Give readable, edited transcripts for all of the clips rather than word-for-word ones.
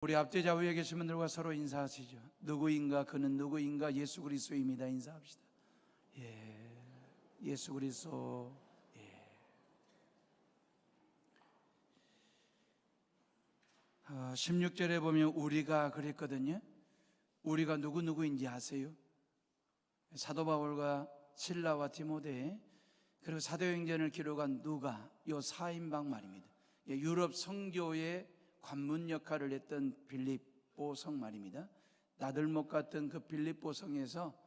우리 앞뒤 좌우에 계신 분들과 서로 인사하시죠. 누구인가, 그는 누구인가, 예수 그리스도입니다. 인사합시다. 예수 그리스도. 16절에 보면 우리가 그랬거든요. 우리가 누구인지 아세요? 사도 바울과 실라와 디모데, 그리고 사도행전을 기록한 누가, 요 4인방 말입니다. 유럽 선교의 관문 역할을 했던 빌립보 성 말입니다. 나들목 같은 그 빌립보 성에서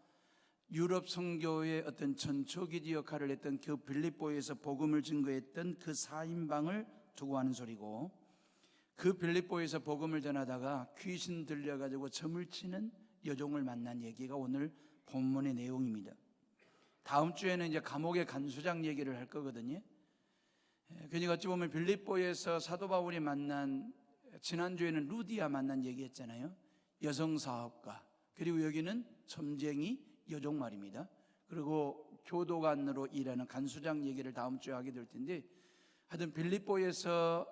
유럽 선교의 어떤 전초기지 역할을 했던 그 빌립보에서 복음을 증거했던 그 4인방을 두고 하는 소리고, 그 빌립보에서 복음을 전하다가 귀신 들려가지고 점을 치는 여종을 만난 얘기가 오늘 본문의 내용입니다. 다음 주에는 이제 감옥의 간수장 얘기를 할 거거든요. 그러니까 어찌 보면 빌립보에서 사도 바울이 만난, 지난주에는 루디아 만난 얘기했잖아요. 여성 사업가, 그리고 여기는 점쟁이 여종 말입니다. 그리고 교도관으로 일하는 간수장 얘기를 다음 주에 하게 될 텐데, 하여튼 빌립보에서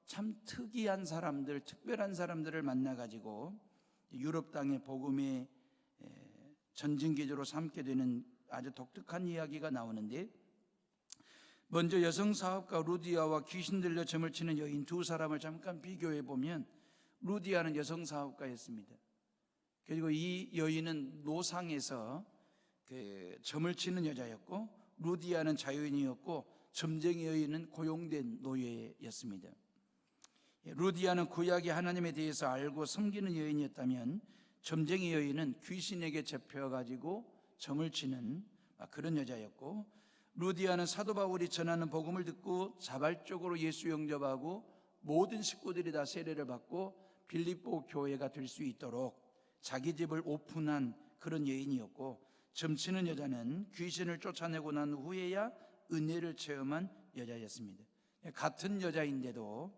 참 특이한 사람들, 특별한 사람들을 만나가지고 유럽 땅의 복음의 전진기조로 삼게 되는 아주 독특한 이야기가 나오는데, 먼저 여성 사업가 루디아와 귀신 들려 점을 치는 여인 두 사람을 잠깐 비교해 보면, 루디아는 여성 사업가였습니다. 그리고 이 여인은 노상에서 점을 치는 여자였고, 루디아는 자유인이었고, 점쟁이 여인은 고용된 노예였습니다. 루디아는 구약의 하나님에 대해서 알고 섬기는 여인이었다면, 점쟁이 여인은 귀신에게 잡혀가지고 점을 치는 그런 여자였고, 루디아는 사도 바울이 전하는 복음을 듣고 자발적으로 예수 영접하고 모든 식구들이 다 세례를 받고 빌립보 교회가 될 수 있도록 자기 집을 오픈한 그런 여인이었고, 점치는 여자는 귀신을 쫓아내고 난 후에야 은혜를 체험한 여자였습니다. 같은 여자인데도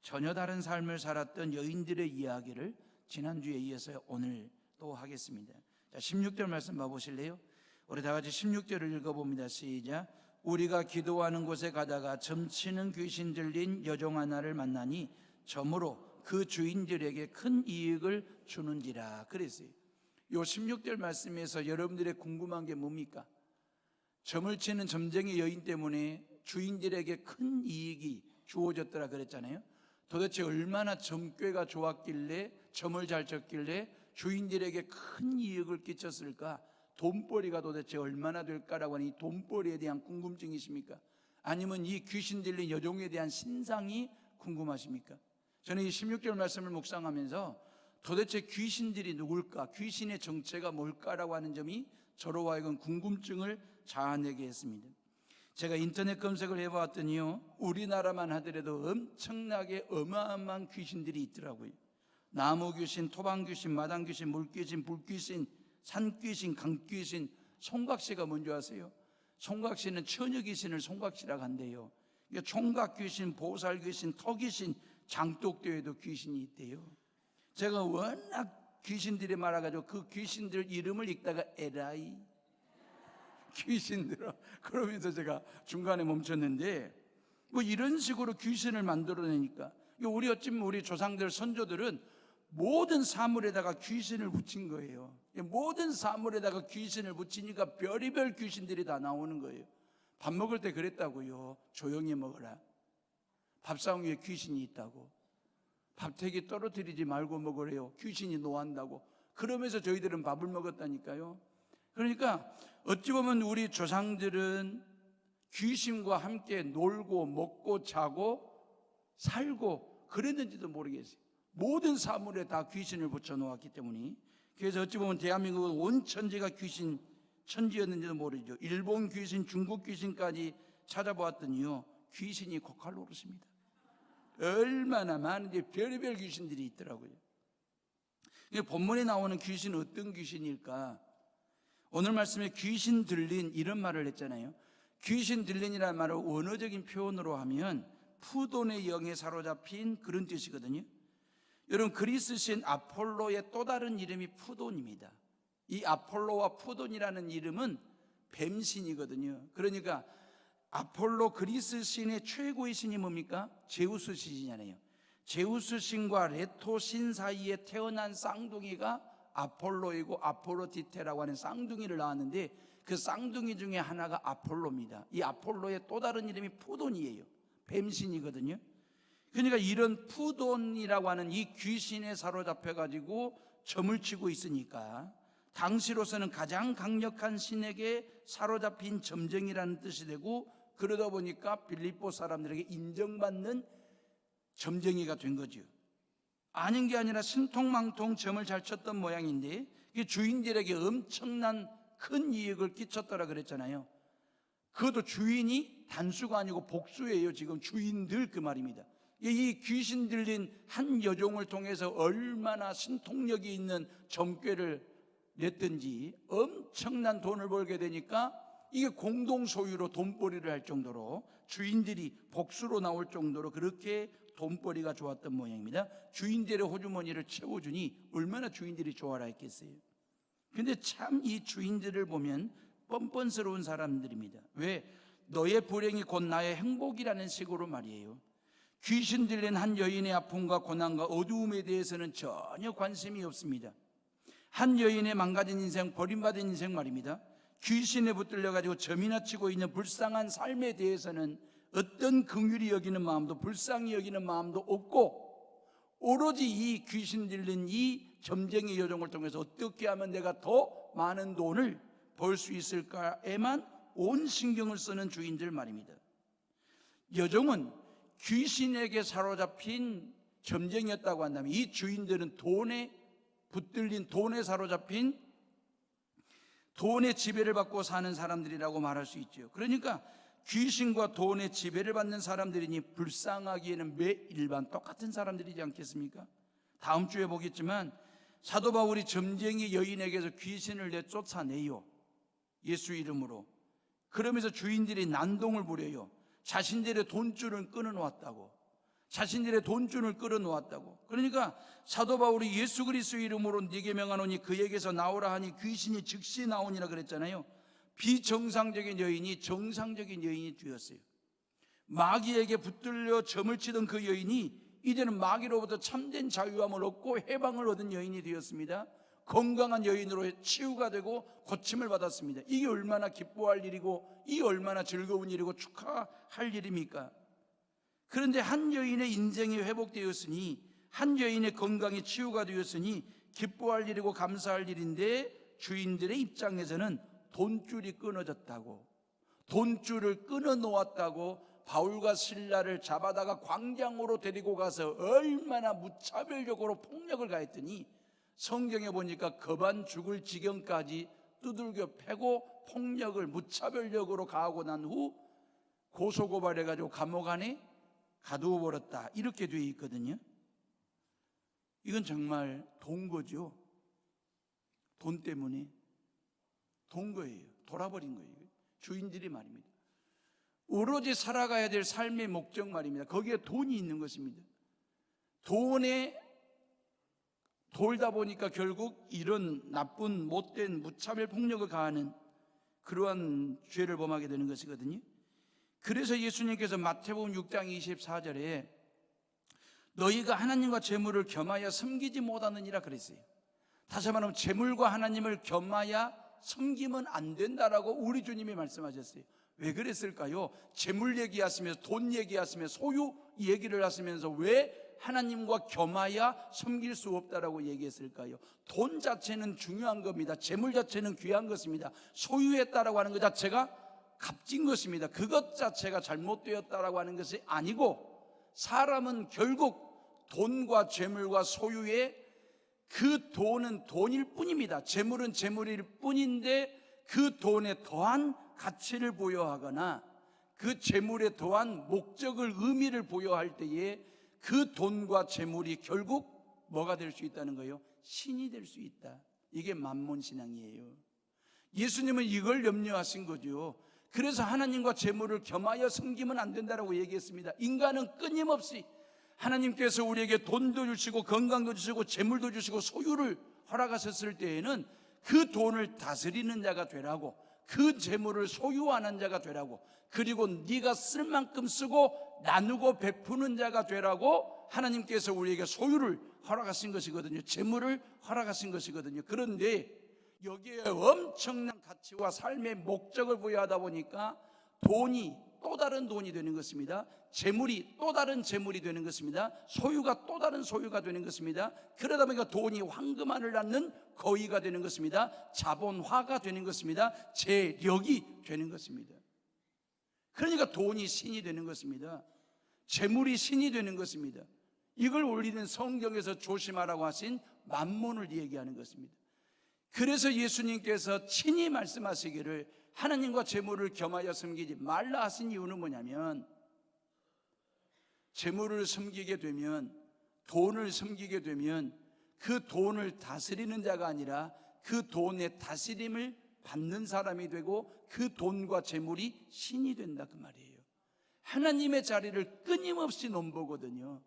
전혀 다른 삶을 살았던 여인들의 이야기를 지난주에 이어서 오늘 또 하겠습니다. 자, 16절 말씀 봐보실래요? 우리 다 같이 16절을 읽어봅니다. 시작. 우리가 기도하는 곳에 가다가 점치는 귀신 들린 여종 하나를 만나니 점으로 그 주인들에게 큰 이익을 주는지라 그랬어요. 요 16절 말씀에서 여러분들의 궁금한 게 뭡니까? 점을 치는 점쟁이 여인 때문에 주인들에게 큰 이익이 주어졌더라 그랬잖아요. 도대체 얼마나 점괘가 좋았길래, 점을 잘 쳤길래 주인들에게 큰 이익을 끼쳤을까? 돈벌이가 도대체 얼마나 될까라고 하는 이 돈벌이에 대한 궁금증이십니까? 아니면 이 귀신 들린 여종에 대한 신상이 궁금하십니까? 저는 이 16절 말씀을 묵상하면서 도대체 귀신들이 누굴까? 귀신의 정체가 뭘까라고 하는 점이 저로 하여금 궁금증을 자아내게 했습니다. 제가 인터넷 검색을 해보았더니요, 우리나라만 하더라도 엄청나게 어마어마한 귀신들이 있더라고요. 나무귀신, 토방귀신, 마당귀신, 물귀신, 불귀신, 산귀신, 강귀신. 송각시가 뭔지 아세요? 송각시는 처녀귀신을 송각시라고 한대요. 총각귀신, 보살귀신, 터귀신, 장독대에도 귀신이 있대요. 제가 워낙 귀신들이 많아가지고 그 귀신들 이름을 읽다가 에라이 귀신들아 그러면서 제가 중간에 멈췄는데, 뭐 이런 식으로 귀신을 만들어내니까, 우리 어쩌면 우리 조상들, 선조들은 모든 사물에다가 귀신을 붙인 거예요. 모든 사물에다가 귀신을 붙이니까 별의별 귀신들이 다 나오는 거예요. 밥 먹을 때 그랬다고요. 조용히 먹어라. 밥상 위에 귀신이 있다고. 밥택이 떨어뜨리지 말고 먹으래요. 귀신이 노한다고. 그러면서 저희들은 밥을 먹었다니까요. 그러니까 어찌 보면 우리 조상들은 귀신과 함께 놀고 먹고 자고 살고 그랬는지도 모르겠어요. 모든 사물에 다 귀신을 붙여놓았기 때문에. 그래서 어찌 보면 대한민국은 온 천지가 귀신 천지였는지도 모르죠. 일본 귀신, 중국 귀신까지 찾아보았더니요, 귀신이 고칼 노릇입니다. 얼마나 많은지 별의별 귀신들이 있더라고요. 본문에 나오는 귀신은 어떤 귀신일까? 오늘 말씀에 귀신 들린 이런 말을 했잖아요. 귀신 들린이라는 말을 원어적인 표현으로 하면 푸돈의 영에 사로잡힌 그런 뜻이거든요. 여러분, 그리스 신 아폴로의 또 다른 이름이 푸돈입니다. 이 아폴로와 푸돈이라는 이름은 뱀신이거든요. 그러니까 아폴로 그리스 신의 최고의 신이 뭡니까? 제우스 신이잖아요. 제우스 신과 레토 신 사이에 태어난 쌍둥이가 아폴로이고 아포로디테라고 하는 쌍둥이를 낳았는데 그 쌍둥이 중에 하나가 아폴로입니다. 이 아폴로의 또 다른 이름이 푸돈이에요. 뱀신이거든요. 그러니까 이런 푸돈이라고 하는 이 귀신에 사로잡혀 가지고 점을 치고 있으니까 당시로서는 가장 강력한 신에게 사로잡힌 점쟁이라는 뜻이 되고, 그러다 보니까 빌립보 사람들에게 인정받는 점쟁이가 된 거죠. 아닌 게 아니라 신통망통 점을 잘 쳤던 모양인데 주인들에게 엄청난 큰 이익을 끼쳤더라 그랬잖아요. 그것도 주인이 단수가 아니고 복수예요. 지금 주인들 그 말입니다. 이 귀신 들린 한 여종을 통해서 얼마나 신통력이 있는 점괘를 냈든지 엄청난 돈을 벌게 되니까 이게 공동 소유로 돈벌이를 할 정도로 주인들이 복수로 나올 정도로 그렇게 돈벌이가 좋았던 모양입니다. 주인들의 호주머니를 채워주니 얼마나 주인들이 좋아라 했겠어요. 근데 참 이 주인들을 보면 뻔뻔스러운 사람들입니다. 왜? 너의 불행이 곧 나의 행복이라는 식으로 말이에요. 귀신 들린 한 여인의 아픔과 고난과 어두움에 대해서는 전혀 관심이 없습니다. 한 여인의 망가진 인생, 버림받은 인생 말입니다. 귀신에 붙들려 가지고 점이나 치고 있는 불쌍한 삶에 대해서는 어떤 긍휼히 여기는 마음도 불쌍히 여기는 마음도 없고, 오로지 이 귀신 들린 이 점쟁이 여종을 통해서 어떻게 하면 내가 더 많은 돈을 벌 수 있을까에만 온 신경을 쓰는 주인들 말입니다. 여종은 귀신에게 사로잡힌 점쟁이였다고 한다면 이 주인들은 돈에 붙들린, 돈에 사로잡힌, 돈의 지배를 받고 사는 사람들이라고 말할 수 있죠. 그러니까 귀신과 돈의 지배를 받는 사람들이니 불쌍하기에는 매 일반 똑같은 사람들이지 않겠습니까? 다음 주에 보겠지만 사도 바울이 점쟁이 여인에게서 귀신을 내쫓아내요. 예수 이름으로. 그러면서 주인들이 난동을 부려요. 자신들의 돈줄을 끊어놓았다고. 자신들의 돈줄을 끌어놓았다고. 그러니까 사도 바울이 예수 그리스도 이름으로 네게 명하노니 그에게서 나오라 하니 귀신이 즉시 나오니라 그랬잖아요. 비정상적인 여인이 정상적인 여인이 되었어요. 마귀에게 붙들려 점을 치던 그 여인이 이제는 마귀로부터 참된 자유함을 얻고 해방을 얻은 여인이 되었습니다. 건강한 여인으로 치유가 되고 고침을 받았습니다. 이게 얼마나 기뻐할 일이고 이 얼마나 즐거운 일이고 축하할 일입니까? 그런데 한 여인의 인생이 회복되었으니, 한 여인의 건강이 치유가 되었으니 기뻐할 일이고 감사할 일인데, 주인들의 입장에서는 돈줄이 끊어졌다고, 돈줄을 끊어 놓았다고 바울과 실라를 잡아다가 광장으로 데리고 가서 얼마나 무차별적으로 폭력을 가했더니, 성경에 보니까 겁안 죽을 지경까지 두들겨 패고 폭력을 무차별적으로 가하고 난 후 고소고발해가지고 감옥 안에 가두어 버렸다, 이렇게 되어 있거든요. 이건 정말 돈 거죠. 돈 때문에 돈 거예요. 돌아버린 거예요. 주인들이 말입니다. 오로지 살아가야 될 삶의 목적 말입니다. 거기에 돈이 있는 것입니다. 돈에 돌다 보니까 결국 이런 나쁜 못된 무차별 폭력을 가하는 그러한 죄를 범하게 되는 것이거든요. 그래서 예수님께서 마태복음 6장 24절에 너희가 하나님과 재물을 겸하여 섬기지 못하느니라 그랬어요. 다시 말하면 재물과 하나님을 겸하여 섬기면 안 된다라고 우리 주님이 말씀하셨어요. 왜 그랬을까요? 재물 얘기하시면서, 돈 얘기하시면서, 소유 얘기를 하시면서 왜 하나님과 겸하여 섬길 수 없다라고 얘기했을까요? 돈 자체는 중요한 겁니다. 재물 자체는 귀한 것입니다. 소유했다라고 하는 것 자체가 값진 것입니다. 그것 자체가 잘못되었다라고 하는 것이 아니고, 사람은 결국 돈과 재물과 소유에, 그 돈은 돈일 뿐입니다. 재물은 재물일 뿐인데 그 돈에 더한 가치를 부여하거나 그 재물에 더한 목적을, 의미를 부여할 때에 그 돈과 재물이 결국 뭐가 될 수 있다는 거예요? 신이 될 수 있다. 이게 만몬신앙이에요. 예수님은 이걸 염려하신 거죠. 그래서 하나님과 재물을 겸하여 섬기면 안 된다라고 얘기했습니다. 인간은 끊임없이 하나님께서 우리에게 돈도 주시고 건강도 주시고 재물도 주시고 소유를 허락하셨을 때에는 그 돈을 다스리는 자가 되라고, 그 재물을 소유하는 자가 되라고, 그리고 네가 쓸 만큼 쓰고 나누고 베푸는 자가 되라고 하나님께서 우리에게 소유를 허락하신 것이거든요. 재물을 허락하신 것이거든요. 그런데 여기에 엄청난 가치와 삶의 목적을 부여하다 보니까 돈이 또 다른 돈이 되는 것입니다. 재물이 또 다른 재물이 되는 것입니다. 소유가 또 다른 소유가 되는 것입니다. 그러다 보니까 돈이 황금알을 낳는 거위가 되는 것입니다. 자본화가 되는 것입니다. 재력이 되는 것입니다. 그러니까 돈이 신이 되는 것입니다. 재물이 신이 되는 것입니다. 이걸 우리는 성경에서 조심하라고 하신 만몬을 얘기하는 것입니다. 그래서 예수님께서 친히 말씀하시기를 하나님과 재물을 겸하여 섬기지 말라 하신 이유는 뭐냐면, 재물을 섬기게 되면, 돈을 섬기게 되면 그 돈을 다스리는 자가 아니라 그 돈의 다스림을 받는 사람이 되고 그 돈과 재물이 신이 된다, 그 말이에요. 하나님의 자리를 끊임없이 넘보거든요.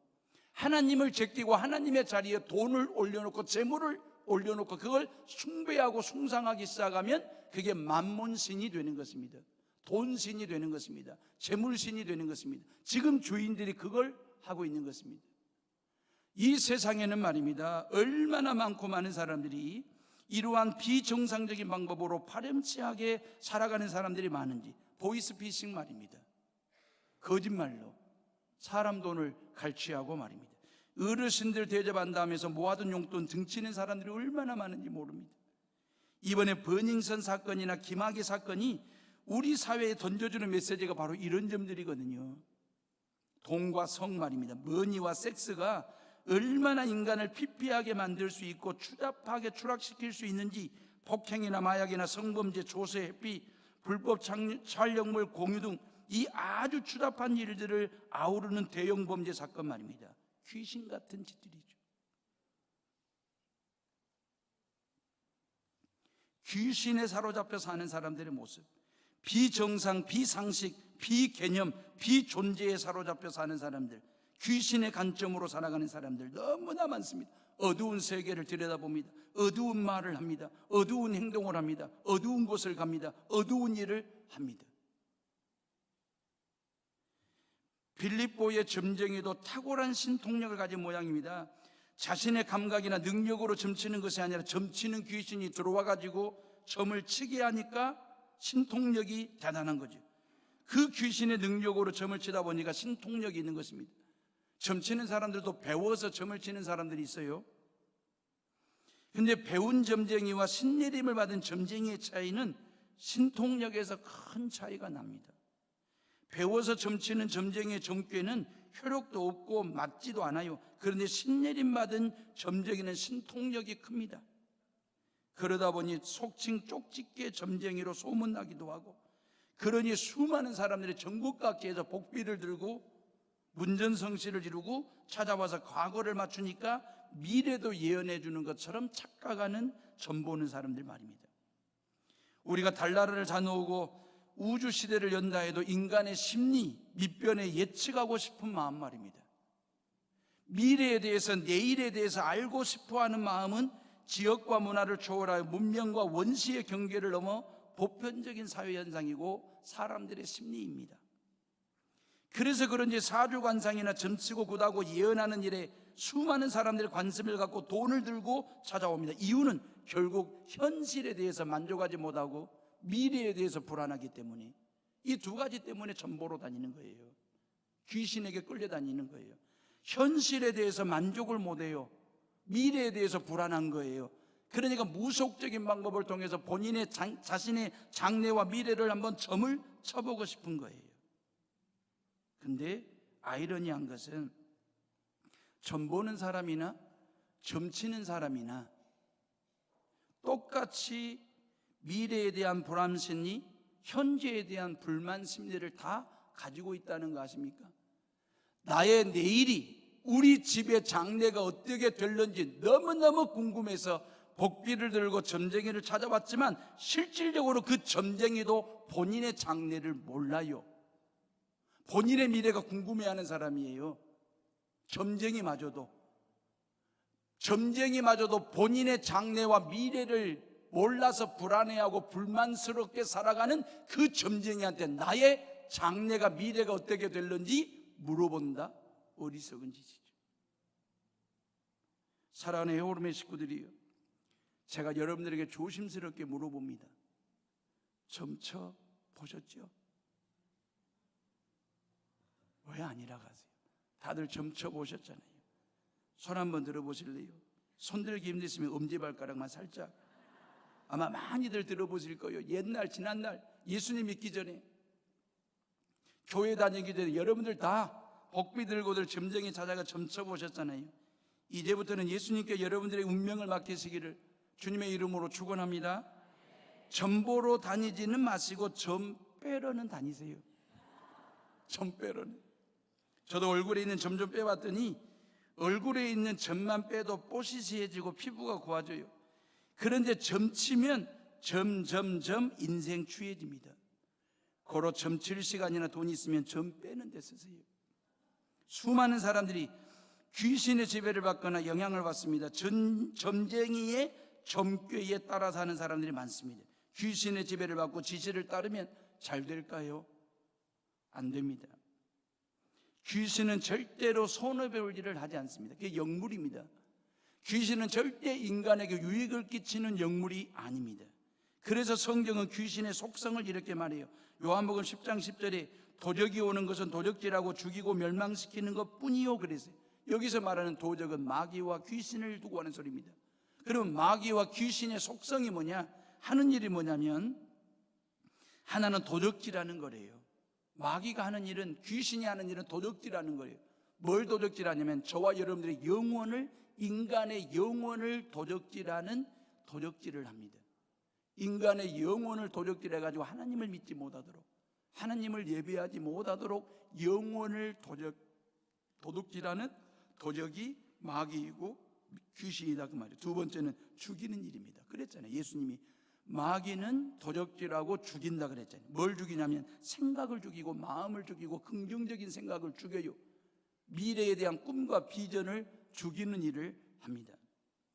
하나님을 제끼고 하나님의 자리에 돈을 올려놓고 재물을 올려놓고 그걸 숭배하고 숭상하기 시작하면 그게 만몬신이 되는 것입니다. 돈신이 되는 것입니다. 재물신이 되는 것입니다. 지금 주인들이 그걸 하고 있는 것입니다. 이 세상에는 말입니다, 얼마나 많고 많은 사람들이 이러한 비정상적인 방법으로 파렴치하게 살아가는 사람들이 많은지, 보이스피싱 말입니다. 거짓말로 사람 돈을 갈취하고 말입니다. 어르신들 대접한다 하면서 모아둔 용돈 등치는 사람들이 얼마나 많은지 모릅니다. 이번에 버닝썬 사건이나 김학의 사건이 우리 사회에 던져주는 메시지가 바로 이런 점들이거든요. 돈과 성 말입니다. 머니와 섹스가 얼마나 인간을 피폐하게 만들 수 있고 추잡하게 추락시킬 수 있는지, 폭행이나 마약이나 성범죄, 조세, 회피, 불법 촬영물 공유 등 이 아주 추잡한 일들을 아우르는 대형 범죄 사건 말입니다. 귀신 같은 짓들이죠. 귀신에 사로잡혀 사는 사람들의 모습, 비정상, 비상식, 비개념, 비존재에 사로잡혀 사는 사람들, 귀신의 관점으로 살아가는 사람들 너무나 많습니다. 어두운 세계를 들여다봅니다. 어두운 말을 합니다. 어두운 행동을 합니다. 어두운 곳을 갑니다. 어두운 일을 합니다. 빌립보의 점쟁이도 탁월한 신통력을 가진 모양입니다. 자신의 감각이나 능력으로 점치는 것이 아니라 점치는 귀신이 들어와 가지고 점을 치게 하니까 신통력이 대단한 거죠. 그 귀신의 능력으로 점을 치다 보니까 신통력이 있는 것입니다. 점치는 사람들도 배워서 점을 치는 사람들이 있어요. 그런데 배운 점쟁이와 신내림을 받은 점쟁이의 차이는 신통력에서 큰 차이가 납니다. 배워서 점치는 점쟁이의 점괘는 효력도 없고 맞지도 않아요. 그런데 신내림 받은 점쟁이는 신통력이 큽니다. 그러다 보니 속칭 쪽집게 점쟁이로 소문나기도 하고, 그러니 수많은 사람들이 전국 각지에서 복비를 들고 문전성시를 이루고 찾아와서 과거를 맞추니까 미래도 예언해 주는 것처럼 착각하는 점 보는 사람들 말입니다. 우리가 달나라를 사놓고 우주시대를 연다 해도 인간의 심리, 밑변에 예측하고 싶은 마음 말입니다. 미래에 대해서, 내일에 대해서 알고 싶어하는 마음은 지역과 문화를 초월하여 문명과 원시의 경계를 넘어 보편적인 사회현상이고 사람들의 심리입니다. 그래서 그런지 사주관상이나 점치고 굿하고 예언하는 일에 수많은 사람들이 관심을 갖고 돈을 들고 찾아옵니다. 이유는 결국 현실에 대해서 만족하지 못하고 미래에 대해서 불안하기 때문에, 이 두 가지 때문에 점보러 다니는 거예요. 귀신에게 끌려다니는 거예요. 현실에 대해서 만족을 못해요. 미래에 대해서 불안한 거예요. 그러니까 무속적인 방법을 통해서 본인의 자신의 장래와 미래를 한번 점을 쳐보고 싶은 거예요. 근데 아이러니한 것은 점 보는 사람이나 점 치는 사람이나 똑같이 미래에 대한 불안심리, 현재에 대한 불만 심리를 다 가지고 있다는 거 아십니까? 나의 내일이, 우리 집의 장래가 어떻게 될런지 너무너무 궁금해서 복비를 들고 점쟁이를 찾아봤지만 실질적으로 그 점쟁이도 본인의 장래를 몰라요. 본인의 미래가 궁금해하는 사람이에요. 점쟁이마저도 본인의 장래와 미래를 몰라서 불안해하고 불만스럽게 살아가는 그 점쟁이한테 나의 장래가, 미래가 어떻게 될는지 물어본다? 어리석은 짓이죠. 사랑하는 헤어룸의 식구들이요, 제가 여러분들에게 조심스럽게 물어봅니다. 점쳐 보셨죠? 왜 아니라 가세요? 다들 점쳐 보셨잖아요. 손 한번 들어보실래요? 손 들기 힘드시면 엄지발가락만 살짝. 아마 많이들 들어보실 거예요. 옛날 지난날 예수님 믿기 전에, 교회 다니기 전에 여러분들 다 복비 들고들 점쟁이 찾아가 점쳐 보셨잖아요. 이제부터는 예수님께 여러분들의 운명을 맡기시기를 주님의 이름으로 축원합니다. 점보러 다니지는 마시고 점 빼러는 다니세요. 점 빼러는. 저도 얼굴에 있는 점 좀 빼봤더니 얼굴에 있는 점만 빼도 뽀시시해지고 피부가 고와져요. 그런데 점치면 점점점 인생 추해집니다. 고로 점칠 시간이나 돈 있으면 점 빼는 데 쓰세요. 수많은 사람들이 귀신의 지배를 받거나 영향을 받습니다. 점쟁이의 점괘에 따라 사는 사람들이 많습니다. 귀신의 지배를 받고 지시를 따르면 잘 될까요? 안 됩니다. 귀신은 절대로 손해볼 일을 하지 않습니다. 그게 영물입니다. 귀신은 절대 인간에게 유익을 끼치는 영물이 아닙니다. 그래서 성경은 귀신의 속성을 이렇게 말해요. 요한복음 10장 10절에 도적이 오는 것은 도적질하고 죽이고 멸망시키는 것뿐이요 그랬어요. 여기서 말하는 도적은 마귀와 귀신을 두고 하는 소리입니다. 그러면 마귀와 귀신의 속성이 뭐냐? 하는 일이 뭐냐면 하나는 도적질하는 거래요. 마귀가 하는 일은, 귀신이 하는 일은 도적질하는 거예요. 뭘 도적질하냐면 저와 여러분들의 영혼을, 인간의 영혼을 도적질하는 도적질을 합니다. 인간의 영혼을 도적질해가지고 하나님을 믿지 못하도록, 하나님을 예배하지 못하도록 영혼을 도둑질하는 도적이 마귀이고 귀신이다 그 말이에요. 두 번째는 죽이는 일입니다. 그랬잖아요. 예수님이 마귀는 도적질하고 죽인다 그랬잖아요. 뭘 죽이냐면 생각을 죽이고 마음을 죽이고 긍정적인 생각을 죽여요. 미래에 대한 꿈과 비전을 죽이는 일을 합니다.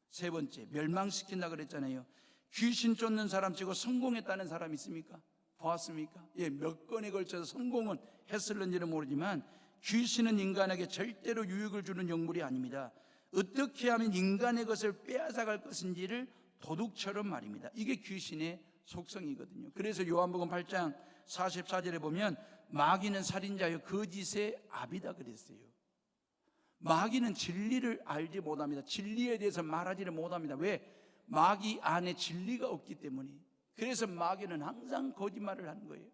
세 번째, 멸망시킨다 그랬잖아요. 귀신 쫓는 사람 치고 성공했다는 사람 있습니까? 보았습니까? 예, 몇 건에 걸쳐서 성공은 했을는지는 모르지만 귀신은 인간에게 절대로 유익을 주는 영물이 아닙니다. 어떻게 하면 인간의 것을 빼앗아갈 것인지를 도둑처럼 말입니다. 이게 귀신의 속성이거든요. 그래서 요한복음 8장 44절에 보면 마귀는 살인자요 거짓의 아비다 그랬어요. 마귀는 진리를 알지 못합니다. 진리에 대해서 말하지를 못합니다. 왜? 마귀 안에 진리가 없기 때문에. 그래서 마귀는 항상 거짓말을 하는 거예요.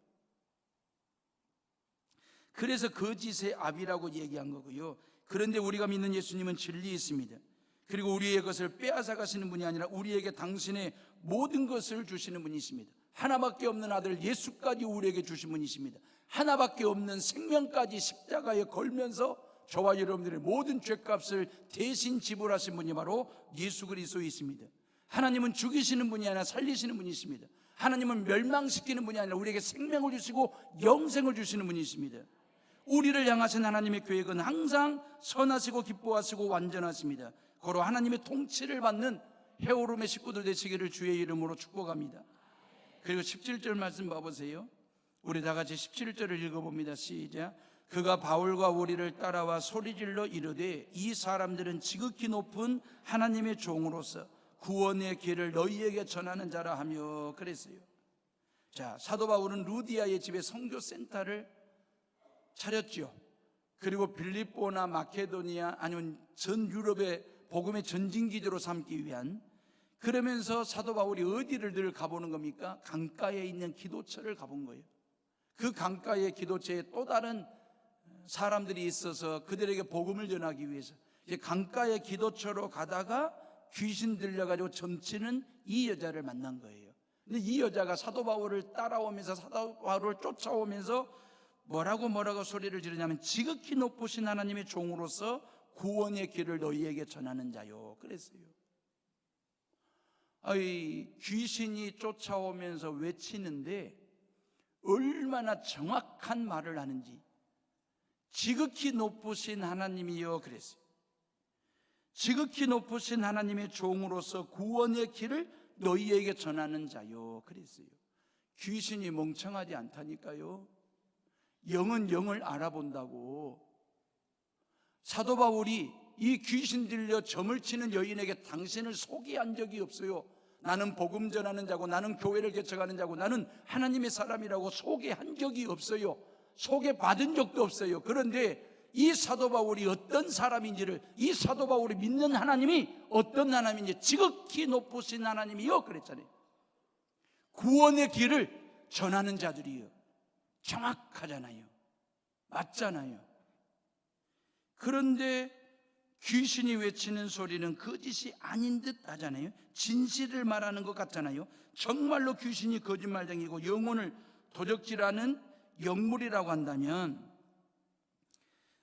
그래서 거짓의 아비라고 얘기한 거고요. 그런데 우리가 믿는 예수님은 진리 있습니다. 그리고 우리의 것을 빼앗아 가시는 분이 아니라 우리에게 당신의 모든 것을 주시는 분이십니다. 하나밖에 없는 아들 예수까지 우리에게 주신 분이십니다. 하나밖에 없는 생명까지 십자가에 걸면서 저와 여러분들의 모든 죄값을 대신 지불하신 분이 바로 예수 그리스도이십니다. 하나님은 죽이시는 분이 아니라 살리시는 분이십니다. 하나님은 멸망시키는 분이 아니라 우리에게 생명을 주시고 영생을 주시는 분이십니다. 우리를 향하신 하나님의 계획은 항상 선하시고 기뻐하시고 완전하십니다. 고로 하나님의 통치를 받는 헤어룸의 식구들 되시기를 주의 이름으로 축복합니다. 그리고 17절 말씀 봐보세요. 우리 다 같이 17절을 읽어봅니다. 시작. 그가 바울과 우리를 따라와 소리질러 이르되 이 사람들은 지극히 높은 하나님의 종으로서 구원의 길을 너희에게 전하는 자라 하며 그랬어요. 자, 사도 바울은 루디아의 집에 선교센터를 차렸죠. 그리고 빌립보나 마케도니아 아니면 전 유럽의 복음의 전진기지로 삼기 위한, 그러면서 사도 바울이 어디를 늘 가보는 겁니까? 강가에 있는 기도처를 가본 거예요. 그 강가의 기도처에 또 다른 사람들이 있어서 그들에게 복음을 전하기 위해서 강가의 기도처로 가다가 귀신 들려가지고 점치는 이 여자를 만난 거예요. 근데 이 여자가 사도 바울을 따라오면서 사도 바울을 쫓아오면서 뭐라고 소리를 지르냐면 지극히 높으신 하나님의 종으로서 구원의 길을 너희에게 전하는 자요 그랬어요. 귀신이 쫓아오면서 외치는데 얼마나 정확한 말을 하는지. 지극히 높으신 하나님이여 그랬어요. 지극히 높으신 하나님의 종으로서 구원의 길을 너희에게 전하는 자요 그랬어요. 귀신이 멍청하지 않다니까요. 영은 영을 알아본다고. 사도 바울이 이 귀신 들려 점을 치는 여인에게 당신을 소개한 적이 없어요. 나는 복음 전하는 자고, 나는 교회를 개척하는 자고, 나는 하나님의 사람이라고 소개한 적이 없어요. 소개받은 적도 없어요. 그런데 이 사도 바울이 어떤 사람인지를, 이 사도 바울이 믿는 하나님이 어떤 하나님인지 지극히 높으신 하나님이요 그랬잖아요. 구원의 길을 전하는 자들이요. 정확하잖아요. 맞잖아요. 그런데 귀신이 외치는 소리는 거짓이 아닌 듯 하잖아요. 진실을 말하는 것 같잖아요. 정말로 귀신이 거짓말쟁이고 영혼을 도적질하는 영물이라고 한다면,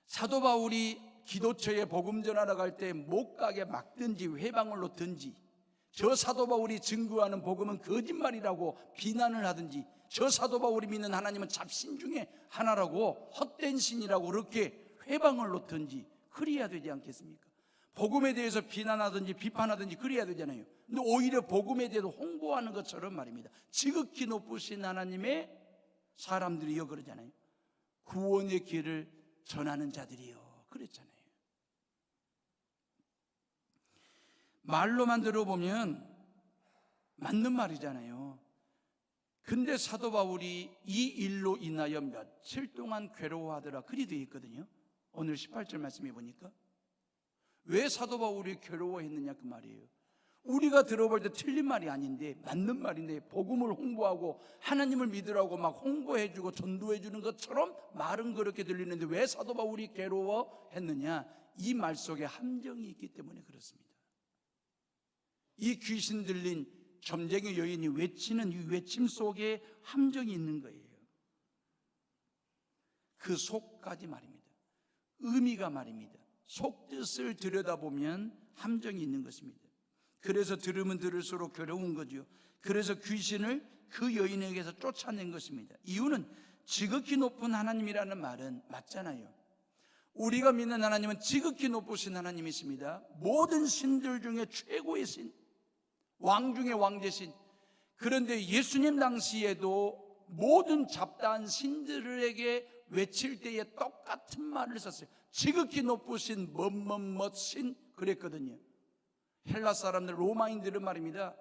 사도 바울이 기도처에 복음 전하러 갈 때 못 가게 막든지 회방을 놓든지, 저 사도 바울이 증거하는 복음은 거짓말이라고 비난을 하든지, 저 사도 바울이 믿는 하나님은 잡신 중에 하나라고, 헛된 신이라고 그렇게 회방을 놓든지 그래야 되지 않겠습니까? 복음에 대해서 비난하든지 비판하든지 그래야 되잖아요. 근데 오히려 복음에 대해서 홍보하는 것처럼 말입니다. 지극히 높으신 하나님의 사람들이요 그러잖아요. 구원의 길을 전하는 자들이요 그랬잖아요. 말로만 들어보면 맞는 말이잖아요. 근데 사도 바울이 이 일로 인하여 며칠 동안 괴로워하더라 그리 되어 있거든요. 오늘 18절 말씀해 보니까 왜 사도 바울이 괴로워했느냐 그 말이에요. 우리가 들어볼 때 틀린 말이 아닌데 맞는 말인데, 복음을 홍보하고 하나님을 믿으라고 막 홍보해주고 전도해주는 것처럼 말은 그렇게 들리는데 왜 사도 바울이 괴로워했느냐, 이 말 속에 함정이 있기 때문에 그렇습니다. 이 귀신 들린 점쟁이 여인이 외치는 이 외침 속에 함정이 있는 거예요. 그 속까지 말입니다. 의미가 말입니다. 속뜻을 들여다보면 함정이 있는 것입니다. 그래서 들으면 들을수록 괴로운 거죠. 그래서 귀신을 그 여인에게서 쫓아낸 것입니다. 이유는 지극히 높은 하나님이라는 말은 맞잖아요. 우리가 믿는 하나님은 지극히 높으신 하나님이십니다. 모든 신들 중에 최고의 신, 왕 중에 왕제신. 그런데 예수님 당시에도 모든 잡다한 신들에게 외칠 때에 똑같은 말을 썼어요. 지극히 높으신 멋신 그랬거든요. 헬라 사람들, 로마인들은 말입니다,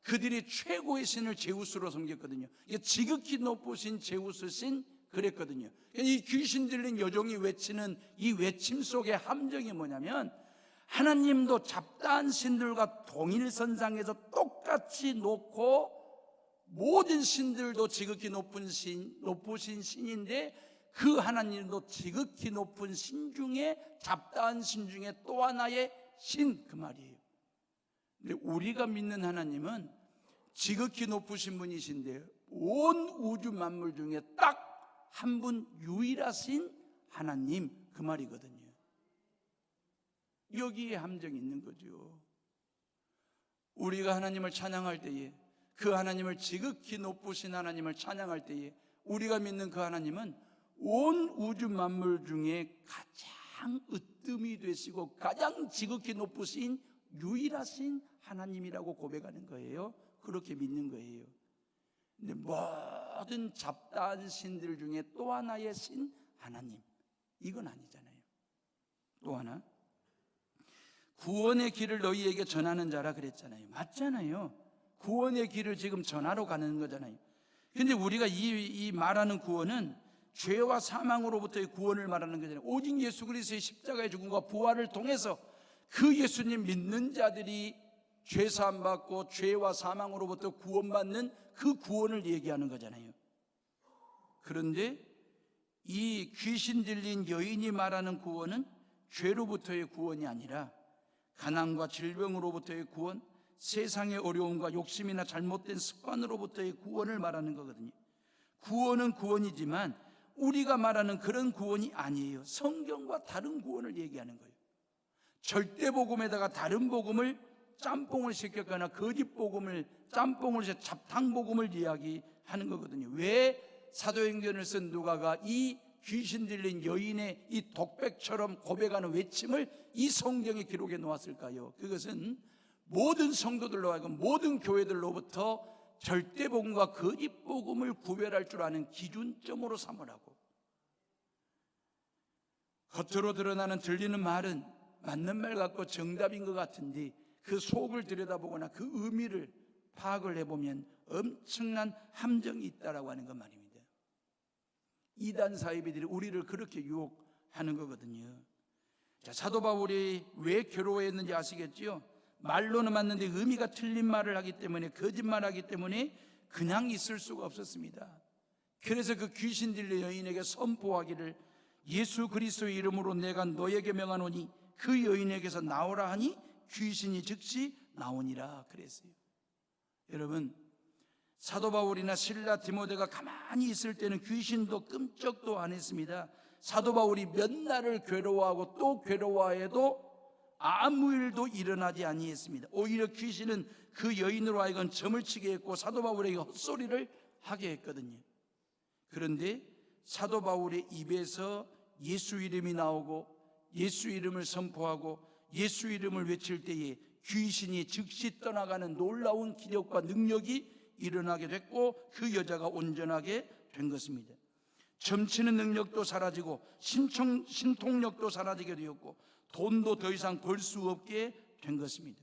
그들이 최고의 신을 제우스로 섬겼거든요. 지극히 높으신 제우스 신 그랬거든요. 이 귀신 들린 여종이 외치는 이 외침 속의 함정이 뭐냐면, 하나님도 잡다한 신들과 동일선상에서 똑같이 놓고 모든 신들도 지극히 높으신 신인데, 그 하나님도 지극히 높은 신 중에, 잡다한 신 중에 또 하나의 신, 그 말이에요. 근데 우리가 믿는 하나님은 지극히 높으신 분이신데 온 우주 만물 중에 딱 한 분 유일하신 하나님, 그 말이거든요. 여기에 함정이 있는 거죠. 우리가 하나님을 찬양할 때에, 그 하나님을 지극히 높으신 하나님을 찬양할 때에, 우리가 믿는 그 하나님은 온 우주 만물 중에 가장 으뜸이 되시고 가장 지극히 높으신 유일하신 하나님이라고 고백하는 거예요. 그렇게 믿는 거예요. 근데 모든 잡다한 신들 중에 또 하나의 신 하나님, 이건 아니잖아요. 또 하나, 구원의 길을 너희에게 전하는 자라 그랬잖아요. 맞잖아요. 구원의 길을 지금 전하러 가는 거잖아요. 근데 우리가 이 말하는 구원은 죄와 사망으로부터의 구원을 말하는 거잖아요. 오직 예수 그리스도의 십자가의 죽음과 부활을 통해서 그 예수님 믿는 자들이 죄 사함 받고 죄와 사망으로부터 구원받는 그 구원을 얘기하는 거잖아요. 그런데 이 귀신 들린 여인이 말하는 구원은 죄로부터의 구원이 아니라 가난과 질병으로부터의 구원, 세상의 어려움과 욕심이나 잘못된 습관으로부터의 구원을 말하는 거거든요. 구원은 구원이지만 우리가 말하는 그런 구원이 아니에요. 성경과 다른 구원을 얘기하는 거예요. 절대 복음에다가 다른 복음을 짬뽕을 시켰거나 거짓 복음을 짬뽕을 해서 잡탕 복음을 이야기하는 거거든요. 왜 사도행전을 쓴 누가가 이 귀신 들린 여인의 이 독백처럼 고백하는 외침을 이 성경에 기록해 놓았을까요? 그것은 모든 성도들로 하여금 모든 교회들로부터 절대 복음과 거짓 복음을 구별할 줄 아는 기준점으로 삼으라고. 겉으로 드러나는 들리는 말은 맞는 말 같고 정답인 것 같은데 그 속을 들여다보거나 그 의미를 파악을 해보면 엄청난 함정이 있다라고 하는 것 말입니다. 이단 사이비들이 우리를 그렇게 유혹하는 거거든요. 자, 사도 바울이 왜 괴로워했는지 아시겠지요? 말로는 맞는데 의미가 틀린 말을 하기 때문에, 거짓말하기 때문에 그냥 있을 수가 없었습니다. 그래서 그 귀신 들린 여인에게 선포하기를 예수 그리스도의 이름으로 내가 너에게 명하노니 그 여인에게서 나오라 하니 귀신이 즉시 나오니라 그랬어요. 여러분, 사도 바울이나 실라 디모데가 가만히 있을 때는 귀신도 끔찍도 안 했습니다. 사도 바울이 몇 날을 괴로워하고 또 괴로워해도 아무 일도 일어나지 아니했습니다. 오히려 귀신은 그 여인으로 하여금 점을 치게 했고 사도 바울에게 헛소리를 하게 했거든요. 그런데 사도 바울의 입에서 예수 이름이 나오고 예수 이름을 선포하고 예수 이름을 외칠 때에 귀신이 즉시 떠나가는 놀라운 기력과 능력이 일어나게 됐고 그 여자가 온전하게 된 것입니다. 점치는 능력도 사라지고 신통력도 사라지게 되었고 돈도 더 이상 벌 수 없게 된 것입니다.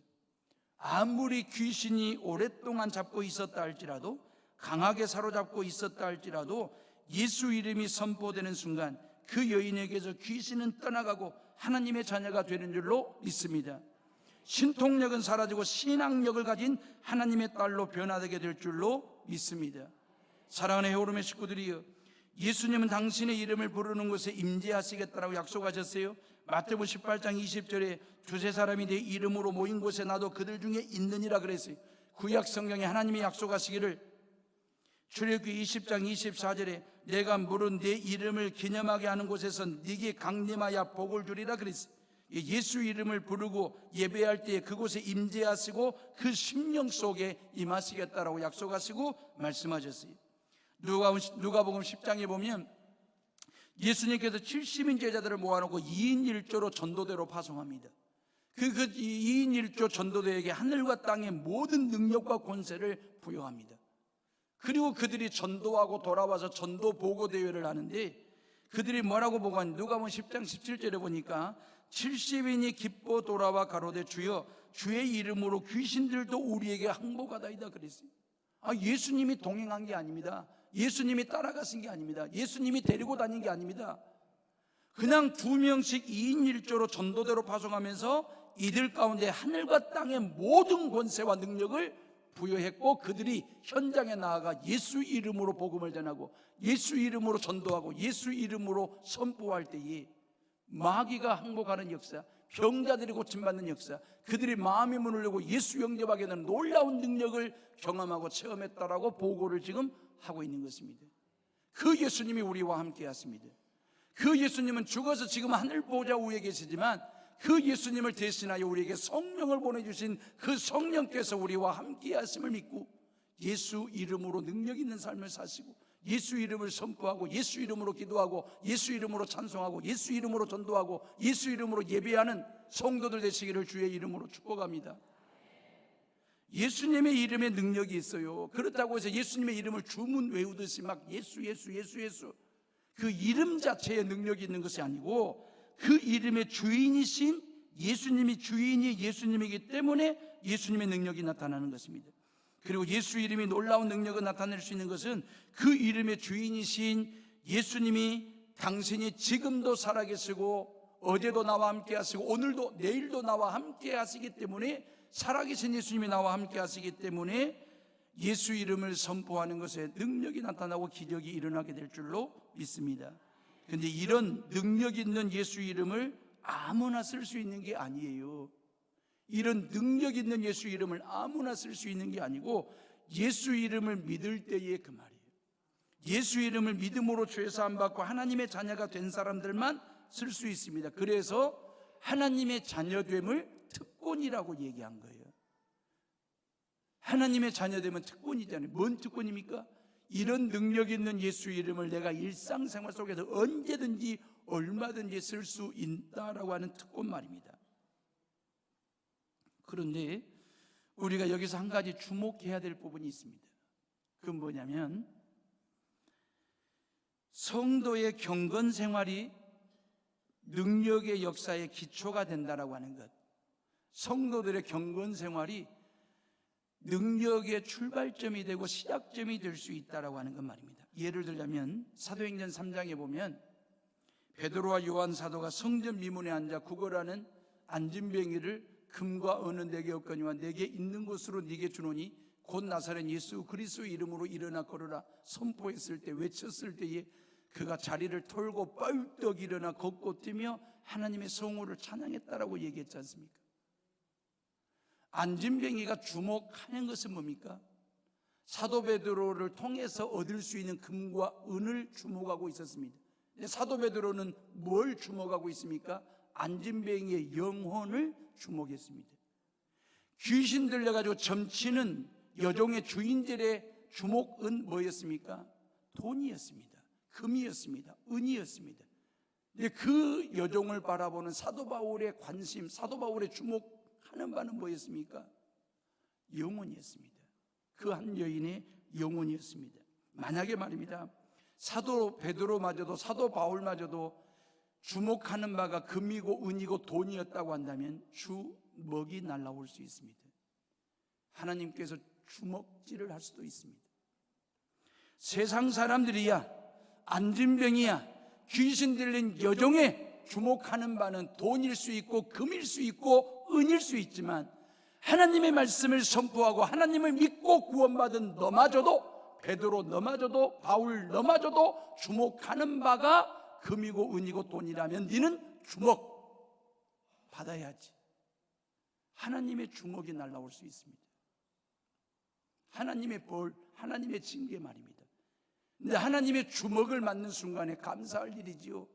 아무리 귀신이 오랫동안 잡고 있었다 할지라도, 강하게 사로잡고 있었다 할지라도 예수 이름이 선포되는 순간 그 여인에게서 귀신은 떠나가고 하나님의 자녀가 되는 줄로 믿습니다. 신통력은 사라지고 신앙력을 가진 하나님의 딸로 변화되게 될 줄로 믿습니다. 사랑하는 헤어룸의 식구들이여, 예수님은 당신의 이름을 부르는 곳에 임재하시겠다라고 약속하셨어요. 마태복음 18장 20절에 두세 사람이 내 이름으로 모인 곳에 나도 그들 중에 있느니라 그랬어요. 구약 성경에 하나님이 약속하시기를 출애굽기 20장 24절에 내가 물은 내 이름을 기념하게 하는 곳에서 네게 강림하여 복을 주리라 그랬어요. 예수 이름을 부르고 예배할 때에 그곳에 임재하시고 그 심령 속에 임하시겠다라고 약속하시고 말씀하셨어요. 누가복음 10장에 보면 예수님께서 70인 제자들을 모아놓고 2인 1조로 전도대로 파송합니다. 그 2인 1조 전도대에게 하늘과 땅의 모든 능력과 권세를 부여합니다. 그리고 그들이 전도하고 돌아와서 전도 보고 대회를 하는데 그들이 뭐라고 보고 하냐, 누가복음 10장 17절에 보니까 70인이 기뻐 돌아와 가로되 주여 주의 이름으로 귀신들도 우리에게 항복하다이다 그랬어요. 예수님이 동행한 게 아닙니다. 예수님이 따라가신 게 아닙니다. 예수님이 데리고 다닌 게 아닙니다. 그냥 2명씩 2인 1조로 전도대로 파송하면서 이들 가운데 하늘과 땅의 모든 권세와 능력을 부여했고 그들이 현장에 나아가 예수 이름으로 복음을 전하고 예수 이름으로 전도하고 예수 이름으로 선포할 때에 마귀가 항복하는 역사, 병자들이 고침받는 역사, 그들이 마음의 문을 열고 예수 영접하게 되는 놀라운 능력을 경험하고 체험했다라고 보고를 지금 하고 있는 것입니다. 그 예수님이 우리와 함께 하십니다. 그 예수님은 죽어서 지금 하늘 보좌 위에 계시지만 그 예수님을 대신하여 우리에게 성령을 보내주신 그 성령께서 우리와 함께 하심을 믿고 예수 이름으로 능력 있는 삶을 사시고 예수 이름을 선포하고 예수 이름으로 기도하고 예수 이름으로 찬송하고 예수 이름으로 전도하고 예수 이름으로 예배하는 성도들 되시기를 주의 이름으로 축복합니다. 예수님의 이름에 능력이 있어요. 그렇다고 해서 예수님의 이름을 주문 외우듯이 막 예수 그 이름 자체에 능력이 있는 것이 아니고 그 이름의 주인이신 예수님이 주인이 예수님이기 때문에 예수님의 능력이 나타나는 것입니다. 그리고 예수 이름이 놀라운 능력을 나타낼 수 있는 것은 그 이름의 주인이신 예수님이 당신이 지금도 살아계시고 어제도 나와 함께 하시고 오늘도 내일도 나와 함께 하시기 때문에 살아계신 예수님이 나와 함께 하시기 때문에 예수 이름을 선포하는 것에 능력이 나타나고 기적이 일어나게 될 줄로 믿습니다. 그런데 이런 능력 있는 예수 이름을 아무나 쓸 수 있는 게 아니에요. 이런 능력 있는 예수 이름을 아무나 쓸 수 있는 게 아니고 예수 이름을 믿을 때에 그 말이에요. 예수 이름을 믿음으로 죄사함 받고 하나님의 자녀가 된 사람들만 쓸 수 있습니다. 그래서 하나님의 자녀됨을 특권이라고 얘기한 거예요. 하나님의 자녀됨은 특권이잖아요. 뭔 특권입니까? 이런 능력 있는 예수 이름을 내가 일상생활 속에서 언제든지 얼마든지 쓸 수 있다라고 하는 특권 말입니다. 그런데 우리가 여기서 한 가지 주목해야 될 부분이 있습니다. 그건 뭐냐면 성도의 경건 생활이 능력의 역사의 기초가 된다라고 하는 것, 성도들의 경건 생활이 능력의 출발점이 되고 시작점이 될 수 있다라고 하는 것 말입니다. 예를 들자면 사도행전 3장에 보면 베드로와 요한 사도가 성전 미문에 앉아 구걸하는 안진뱅이를 금과 은은 내게 없거니와 내게 있는 것으로 네게 주노니 곧 나사렛 예수 그리스도의 이름으로 일어나 걸어라 선포했을 때, 외쳤을 때에 그가 자리를 털고 뻘떡 일어나 걷고 뛰며 하나님의 성호를 찬양했다라고 얘기했지 않습니까? 안진뱅이가 주목하는 것은 뭡니까? 사도 베드로를 통해서 얻을 수 있는 금과 은을 주목하고 있었습니다. 사도 베드로는 뭘 주목하고 있습니까? 안진뱅이의 영혼을 주목했습니다. 귀신 들려가지고 점치는 여종의 주인들의 주목은 뭐였습니까? 돈이었습니다. 금이었습니다. 은이었습니다. 근데 그 여종을 바라보는 사도 바울의 관심, 사도 바울의 주목하는 바는 뭐였습니까? 영혼이었습니다. 그 한 여인의 영혼이었습니다. 만약에 말입니다, 사도 베드로마저도 사도 바울마저도 주목하는 바가 금이고 은이고 돈이었다고 한다면 주먹이 날아올 수 있습니다. 하나님께서 주먹질을 할 수도 있습니다. 세상 사람들이야, 안진뱅이야, 귀신 들린 여종에 주목하는 바는 돈일 수 있고 금일 수 있고 은일 수 있지만 하나님의 말씀을 선포하고 하나님을 믿고 구원받은 너마저도, 베드로 너마저도, 바울 너마저도 주목하는 바가 금이고 은이고 돈이라면 너는 주목 받아야지. 하나님의 주먹이 날아올 수 있습니다. 하나님의 벌, 하나님의 징계 말입니다. 근데 하나님의 주먹을 맞는 순간에 감사할 일이지요,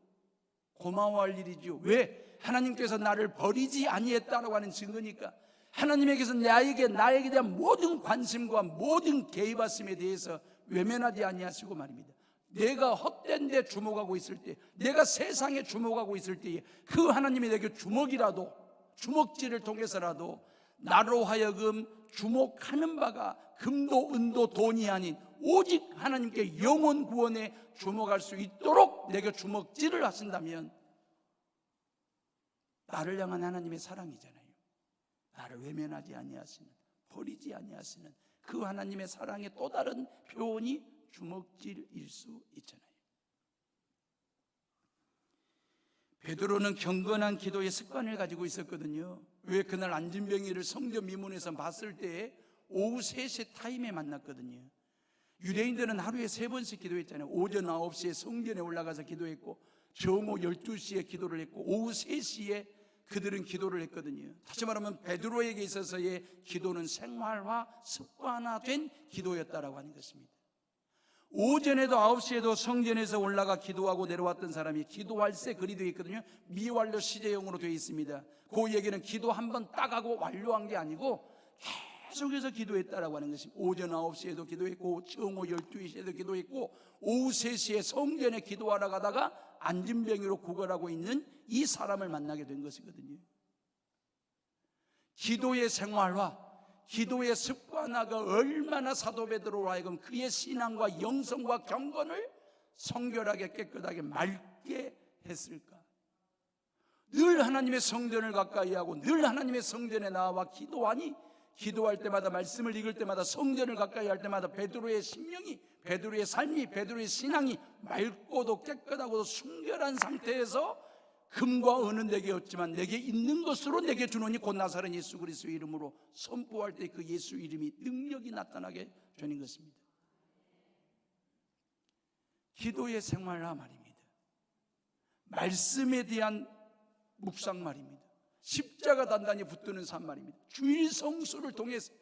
고마워할 일이지요. 왜? 하나님께서 나를 버리지 아니했다라고 하는 증거니까. 하나님께서 나에게 대한 모든 관심과 모든 개입하심에 대해서 외면하지 아니하시고 말입니다. 내가 헛된 데 주목하고 있을 때, 내가 세상에 주목하고 있을 때에 그 하나님이 내게 주먹질을 통해서라도 나로 하여금 주목하는 바가 금도 은도 돈이 아닌 오직 하나님께 영혼 구원에 주목할 수 있도록 내게 주먹질을 하신다면 나를 향한 하나님의 사랑이잖아요. 나를 외면하지 아니하시는, 버리지 아니하시는 그 하나님의 사랑의 또 다른 표현이 주먹질일 수 있잖아요. 베드로는 경건한 기도의 습관을 가지고 있었거든요. 왜? 그날 안진뱅이를 성전 미문에서 봤을 때 오후 3시 타임에 만났거든요. 유대인들은 하루에 3번씩 기도했잖아요. 오전 9시에 성전에 올라가서 기도했고, 정오 12시에 기도를 했고, 오후 3시에 그들은 기도를 했거든요. 다시 말하면 베드로에게 있어서의 기도는 생활화, 습관화된 기도였다라고 하는 것입니다. 오전에도 9시에도 성전에서 올라가 기도하고 내려왔던 사람이 기도할 새 글이 되어 있거든요. 미완료 시제형으로 되어 있습니다. 그 얘기는 기도 한 번 딱 하고 완료한 게 아니고 계속해서 기도했다라고 하는 것입니다. 오전 9시에도 기도했고, 정오 12시에도 기도했고, 오후 3시에 성전에 기도하러 가다가 안진뱅이로 구걸하고 있는 이 사람을 만나게 된 것이거든요. 기도의 생활화, 기도의 습관화가 얼마나 사도 베드로로 하여금 그의 신앙과 영성과 경건을 성결하게 깨끗하게 맑게 했을까? 늘 하나님의 성전을 가까이 하고 늘 하나님의 성전에 나와 기도하니, 기도할 때마다 말씀을 읽을 때마다 성전을 가까이 할 때마다 베드로의 심령이, 베드로의 삶이, 베드로의 신앙이 맑고도 깨끗하고도 순결한 상태에서 금과 은은 내게 없지만 내게 있는 것으로 내게 주노니 곧 나사렛 예수 그리스도의 이름으로 선포할 때 그 예수 이름이 능력이 나타나게 되는 것입니다. 기도의 생활화 말입니다. 말씀에 대한 묵상 말입니다. 십자가 단단히 붙드는 삶 말입니다. 주일 성수를 통해서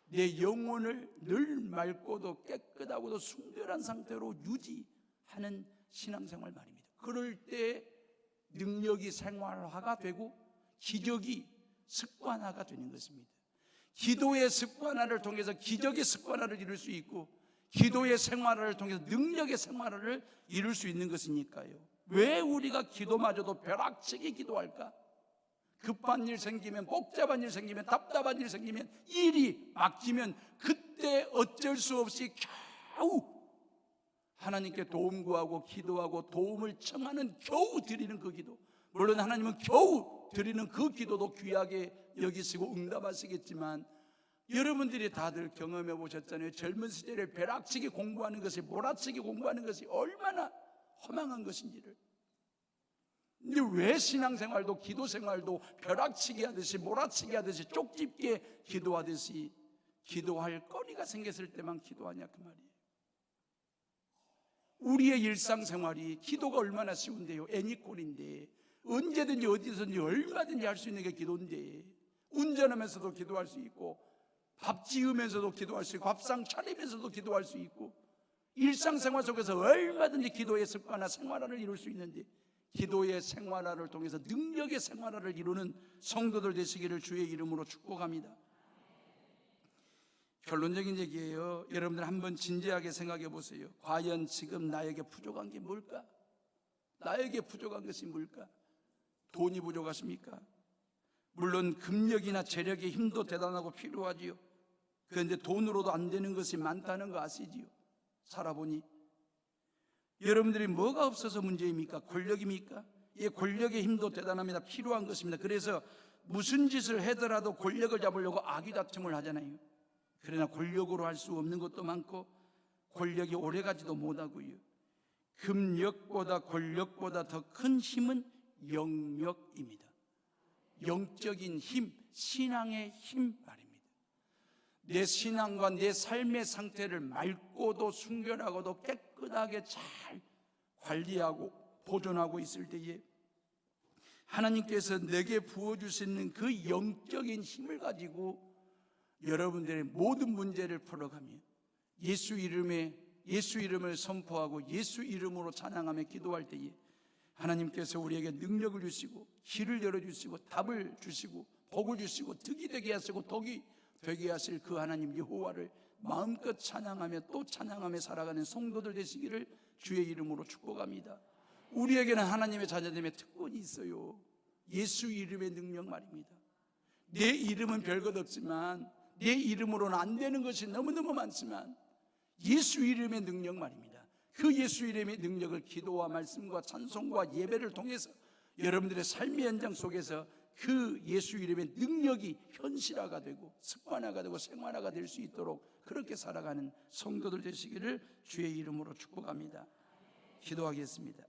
내 영혼을 늘 맑고도 깨끗하고도 순결한 상태로 유지하는 신앙생활 말입니다. 그럴 때 능력이 생활화가 되고 기적이 습관화가 되는 것입니다. 기도의 습관화를 통해서 기적의 습관화를 이룰 수 있고, 기도의 생활화를 통해서 능력의 생활화를 이룰 수 있는 것이니까요. 왜 우리가 기도마저도 벼락치기 기도할까? 급한 일 생기면, 복잡한 일 생기면, 답답한 일 생기면, 일이 막히면 그때 어쩔 수 없이 겨우 하나님께 도움 구하고 기도하고 도움을 청하는, 겨우 드리는 그 기도, 물론 하나님은 겨우 드리는 그 기도도 귀하게 여기시고 응답하시겠지만, 여러분들이 다들 경험해 보셨잖아요. 젊은 시절에 벼락치기 공부하는 것이, 몰아치기 공부하는 것이 얼마나 허망한 것인지를. 근데 왜 신앙생활도 기도생활도 벼락치기 하듯이 몰아치기 하듯이 쪽집게 기도하듯이 기도할 거리가 생겼을 때만 기도하냐 그 말이에요. 우리의 일상생활이 기도가 얼마나 쉬운데요. 애니꼴인데, 언제든지 어디서든지 얼마든지 할 수 있는 게 기도인데, 운전하면서도 기도할 수 있고, 밥 지으면서도 기도할 수 있고, 밥상 차리면서도 기도할 수 있고, 일상생활 속에서 얼마든지 기도의 습관화 생활화를 이룰 수 있는데, 기도의 생활화를 통해서 능력의 생활화를 이루는 성도들 되시기를 주의 이름으로 축복합니다. 결론적인 얘기예요. 여러분들 한번 진지하게 생각해 보세요. 과연 지금 나에게 부족한 게 뭘까? 나에게 부족한 것이 뭘까? 돈이 부족하십니까? 물론 금력이나 재력의 힘도 대단하고 필요하지요. 그런데 돈으로도 안 되는 것이 많다는 거 아시지요? 살아보니 여러분들이 뭐가 없어서 문제입니까? 권력입니까? 이 권력의 힘도 대단합니다. 필요한 것입니다. 그래서 무슨 짓을 하더라도 권력을 잡으려고 아귀다툼을 하잖아요. 그러나 권력으로 할 수 없는 것도 많고, 권력이 오래가지도 못하고요. 금력보다 권력보다 더 큰 힘은 영력입니다. 영적인 힘, 신앙의 힘 말입니다. 내 신앙과 내 삶의 상태를 맑고도 순결하고도 깨끗하게 잘 관리하고 보존하고 있을 때에 하나님께서 내게 부어주시는 그 영적인 힘을 가지고 여러분들의 모든 문제를 풀어가며 예수 이름을 선포하고 예수 이름으로 찬양하며 기도할 때에 하나님께서 우리에게 능력을 주시고 길을 열어주시고 답을 주시고 복을 주시고 득이 되게 하시고 덕이 되게 하실 그 하나님 여호와를 마음껏 찬양하며 또 찬양하며 살아가는 성도들 되시기를 주의 이름으로 축복합니다. 우리에게는 하나님의 자녀됨의 특권이 있어요. 예수 이름의 능력 말입니다. 내 이름은 별것 없지만, 내 이름으로는 안 되는 것이 너무너무 많지만 예수 이름의 능력 말입니다. 그 예수 이름의 능력을 기도와 말씀과 찬송과 예배를 통해서 여러분들의 삶의 현장 속에서 그 예수 이름의 능력이 현실화가 되고 습관화가 되고 생활화가 될 수 있도록 그렇게 살아가는 성도들 되시기를 주의 이름으로 축복합니다. 기도하겠습니다.